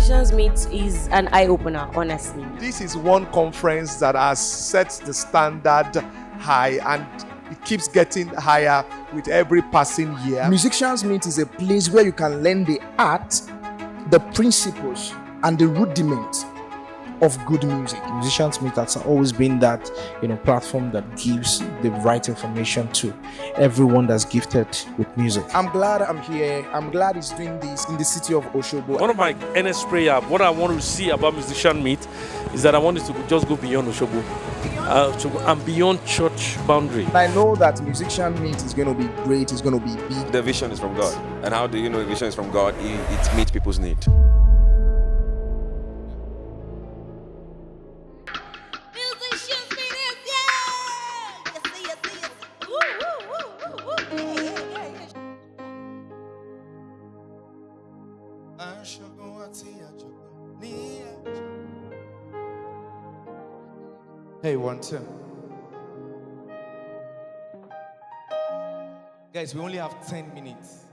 Musicians Meet is an eye-opener, honestly. This is one conference that has set the standard high, and it keeps getting higher with every passing year. Musicians Meet is a place where you can learn the art, the principles, and the rudiments of good music. Musicians Meet has always been that platform that gives the right information to everyone that's gifted with music. I'm glad I'm here. I'm glad he's doing this in the city of Osogbo. One of my earnest prayer, what I want to see about Musician Meet is that I want it to just go beyond Osogbo and beyond church boundary. I know that Musician Meet is going to be great. It's going to be big. The vision is from God. And how do you know the vision is from God? It meets people's need. Hey, 1, 2. Guys, we only have 10 minutes.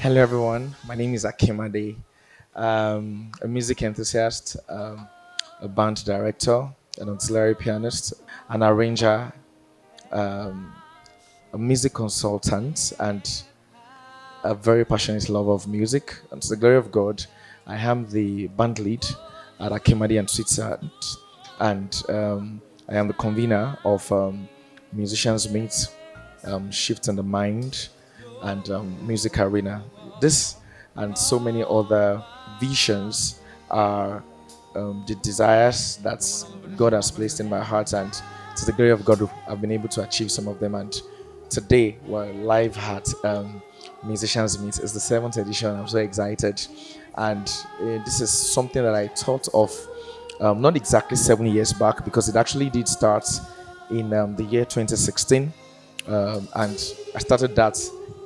Hello everyone, my name is Akinmade. A music enthusiast, a band director, an auxiliary pianist, an arranger, a music consultant, and a very passionate lover of music. And to the glory of God, I am the band lead at Akinmade and Switzerland, and I am the convener of Musicians Meet, Shift in the Mind, and Music Arena. This and so many other visions are the desires that God has placed in my heart, and to the glory of God, I've been able to achieve some of them. And today we're live at Musicians Meet. It's the 7th edition. I'm so excited, and this is something that I thought of not exactly 7 years back, because it actually did start in the year 2016, and I started that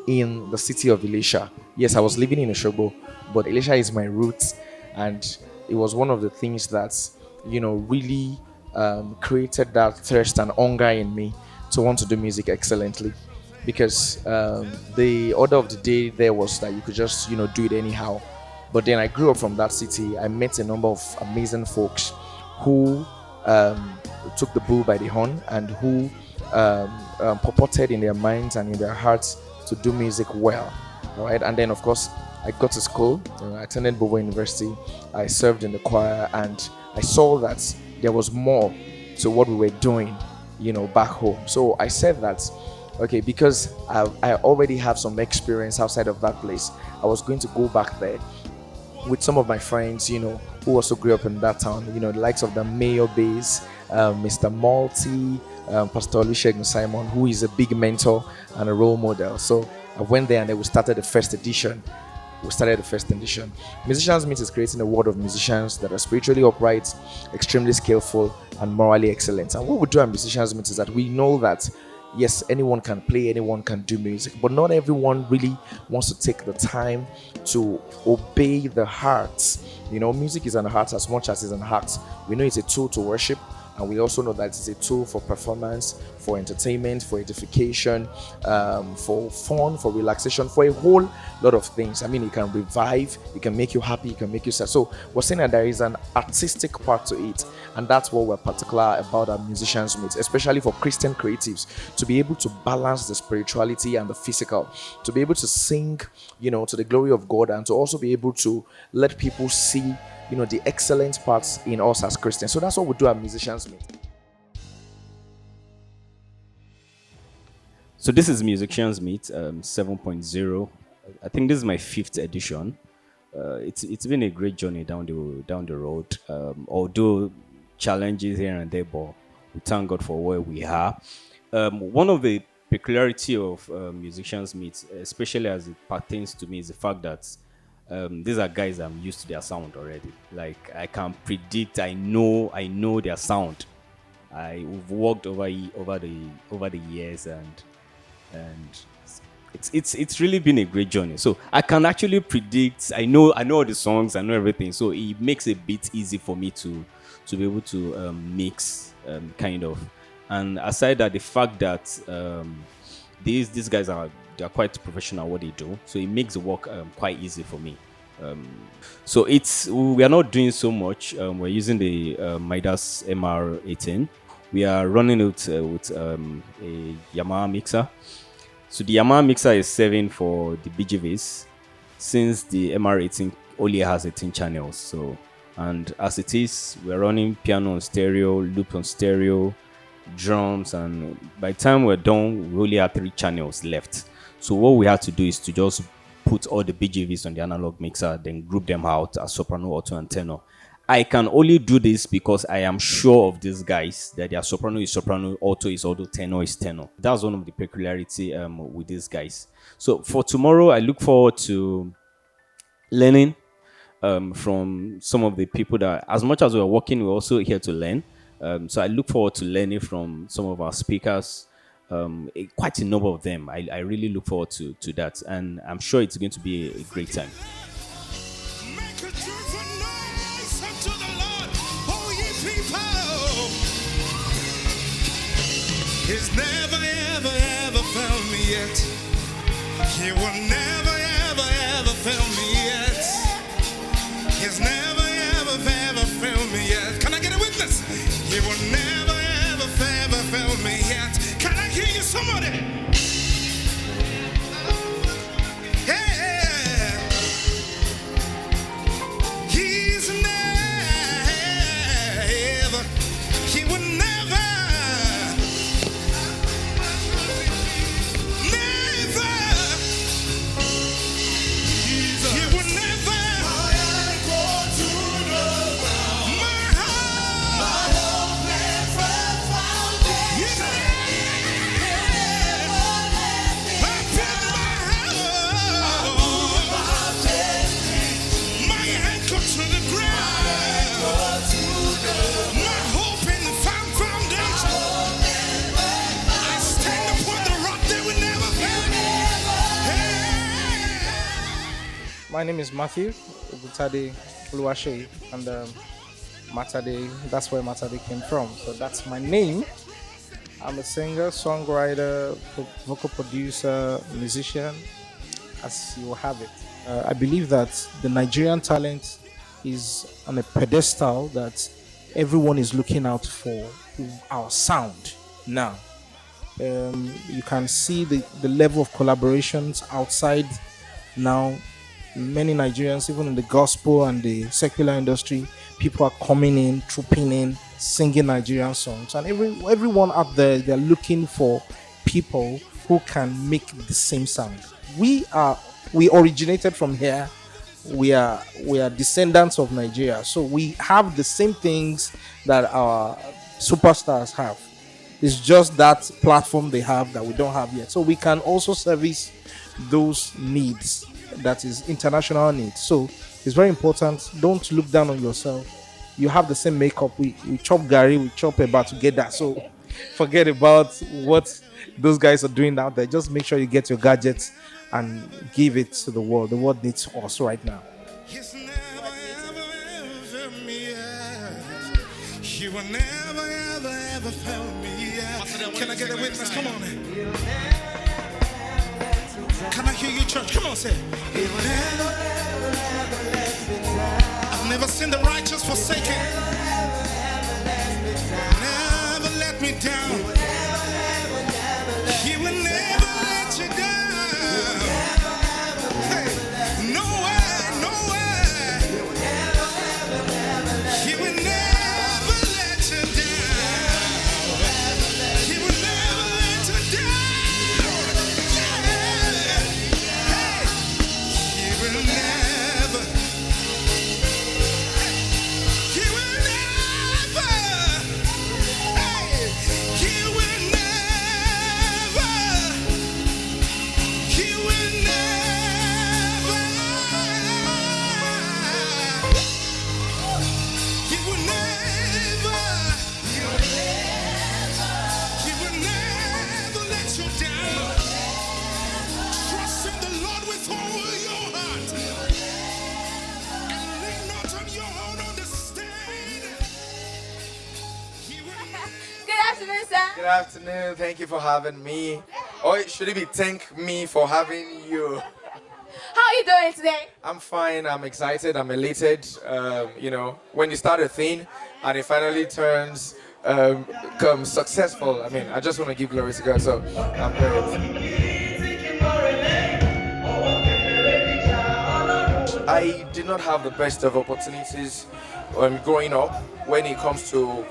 in the city of Elisha. Yes, I was living in Osogbo, but Elisha is my roots, and it was one of the things that really created that thirst and hunger in me to want to do music excellently, because the order of the day there was that you could just do it anyhow. But then I grew up from that city. I met a number of amazing folks who took the bull by the horn, and who purported in their minds and in their hearts to do music well. All right, and then of course I got to school. I attended Bovo University. I served in the choir, and I saw that there was more to what we were doing, back home. So I said that, okay, because I already have some experience outside of that place, I was going to go back there with some of my friends, who also grew up in that town. The likes of the Mayor Bays, Mr. Malty, Pastor Olusegun Simon, who is a big mentor and a role model. So I went there, and then we started the first edition. Musicians Meet is creating a world of musicians that are spiritually upright, extremely skillful, and morally excellent. And what we do at Musicians Meet is that we know that Yes, anyone can play, anyone can do music, but not everyone really wants to take the time to obey the heart. Music is an art as much as it's an art. We know it's a tool to worship, and we also know that it's a tool for performance, for entertainment, for edification, for fun, for relaxation, for a whole lot of things. I mean, it can revive, it can make you happy, it can make you sad. So we're saying that there is an artistic part to it, and that's what we're particular about our musicians meet, especially for Christian creatives, to be able to balance the spirituality and the physical, to be able to sing, to the glory of God, and to also be able to let people see the excellent parts in us as Christians. So that's what we do at Musicians Meet. So this is Musicians Meet 7.0. I think this is my 5th edition. It's been a great journey down the road. Although challenges here and there, but we thank God for where we are. One of the peculiarity of Musicians Meet, especially as it pertains to me, is the fact that these are guys I'm used to their sound already. Like, I can predict, I know their sound. We've worked over the years, and it's really been a great journey. So I can actually predict. I know all the songs, I know everything. So it makes it a bit easy for me to be able to mix kind of. And aside that, the fact that these guys they're quite professional at what they do, so it makes the work quite easy for me. So we are not doing so much. We're using the Midas MR18. We are running it with a Yamaha mixer. So the Yamaha mixer is serving for the BGVs, since the MR18 only has 18 channels. So, and as it is, we're running piano on stereo, loop on stereo, drums, and by the time we're done, we only have 3 channels left. So what we have to do is to just put all the BGVs on the analog mixer, then group them out as soprano, alto, and tenor. I can only do this because I am sure of these guys, that their soprano is soprano, alto is alto, tenor is tenor. That's one of the peculiarity with these guys. So for tomorrow, I look forward to learning from some of the people that, as much as we're working, we're also here to learn. So I look forward to learning from some of our speakers, quite a number of them. I really look forward to that, and I'm sure it's going to be a great time. Make a joyful noise unto the Lord, all ye people. He's never, ever, ever found me yet. He will never, ever, ever fail me yet. He's never, ever, ever failed me yet. Can I get a witness? He will never, ever, ever fail me yet. Can I hear you, somebody? Yeah. He's never, he will never, never, he will never go to the ground. My heart, yeah. I put my anchor to the ground. My hope in the firm foundation. I stand upon the rock that will never fail. My name is Matthew Ubutade Uluwashe, and Matade, that's where Matade came from. So that's my name. I'm a singer, songwriter, vocal producer, musician, as you will have it. I believe that the Nigerian talent is on a pedestal that everyone is looking out for our sound now. You can see the level of collaborations outside now. Many Nigerians, even in the gospel and the secular industry, people are coming in, trooping in, singing Nigerian songs. And everyone out there, they're looking for people who can make the same sound. We originated from here. We are descendants of Nigeria. So we have the same things that our superstars have. It's just that platform they have that we don't have yet. So we can also service those needs, that is international needs. So it's very important. Don't look down on yourself. You have the same makeup. We chop gari, we chop eba together. So Forget about what those guys are doing out there. Just make sure you get your gadgets and give it to the world. The world needs us right now. He's never, ever, ever failed me yet. He will never, ever, ever fail me yet. Can I get a witness? Come on. Can I hear you, church? Come on, say it. He will never, I've never seen the righteous forsaken. Never let me down. He will never let you down. Hey, nowhere, nowhere. He will never let you down. He will never let you down. Yeah. Hey, he will never. He will never. Hey, he will never. He will never. He will never. He will never let you down. Trust in the Lord with all your heart. And lean not on your own understanding. He will never. Good afternoon, sir. Good afternoon. Thank you for having me. Or should it be thank me for having you? How are you doing today? I'm fine. I'm excited. I'm elated. When you start a thing and it finally turns becomes successful. I mean, I just want to give glory to God. So I'm very. I did not have the best of opportunities growing up when it comes to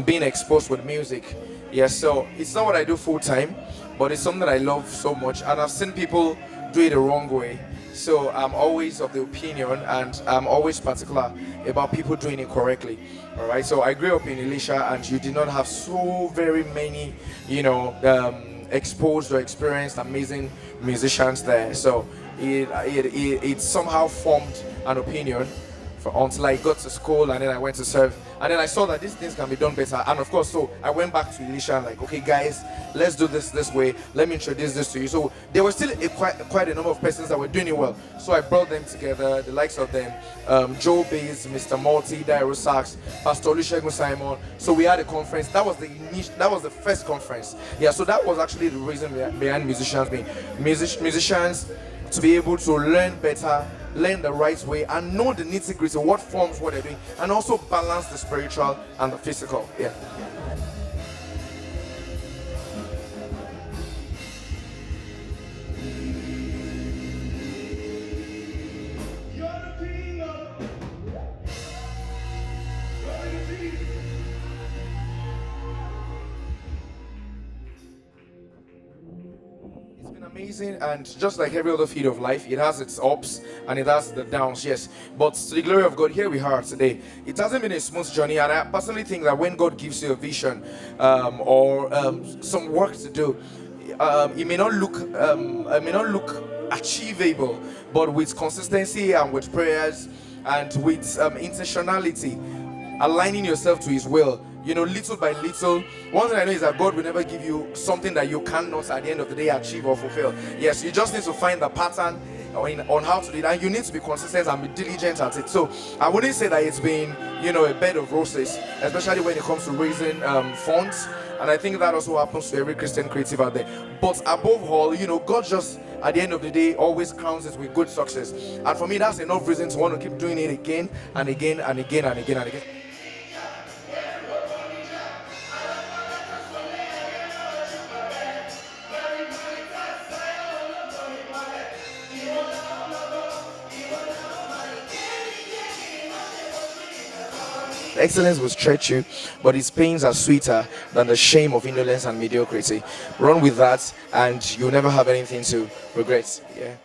being exposed with music. Yeah, so it's not what I do full time, but it's something that I love so much, and I've seen people do it the wrong way. So I'm always of the opinion, and I'm always particular about people doing it correctly. All right. So I grew up in Elisha, and you did not have so very many, exposed or experienced amazing musicians there. So it somehow formed an opinion until I got to school, and then I went to serve, and then I saw that these things can be done better. And of course, so I went back to Elisha and like, okay guys, let's do this way. Let me introduce this to you. So there were still quite a number of persons that were doing it well. So I brought them together, the likes of them, Joe Bays, Mr. Multi, Dairo Sachs, Pastor Olusegun Simon. So we had a conference. That was the first conference. Yeah, so that was actually the reason behind musicians being musicians, to be able to learn better, learn the right way, and know the nitty-gritty, what forms what they're doing, and also balance the spiritual and the physical. Yeah. Amazing, and just like every other field of life, it has its ups and it has the downs, yes. But to the glory of God, here we are today. It hasn't been a smooth journey, and I personally think that when God gives you a vision or some work to do, it may not look achievable, but with consistency and with prayers and with intentionality, aligning yourself to His will, little by little. One thing I know is that God will never give you something that you cannot at the end of the day achieve or fulfill. Yes, you just need to find the pattern on how to do it, and you need to be consistent and be diligent at it. So I wouldn't say that it's been a bed of roses, especially when it comes to raising funds, and I think that also happens to every Christian creative out there. But above all, God just at the end of the day always crowns it with good success, and for me that's enough reason to want to keep doing it again and again and again and again and again. Excellence will stretch you, but its pains are sweeter than the shame of indolence and mediocrity. Run with that, and you'll never have anything to regret. Yeah.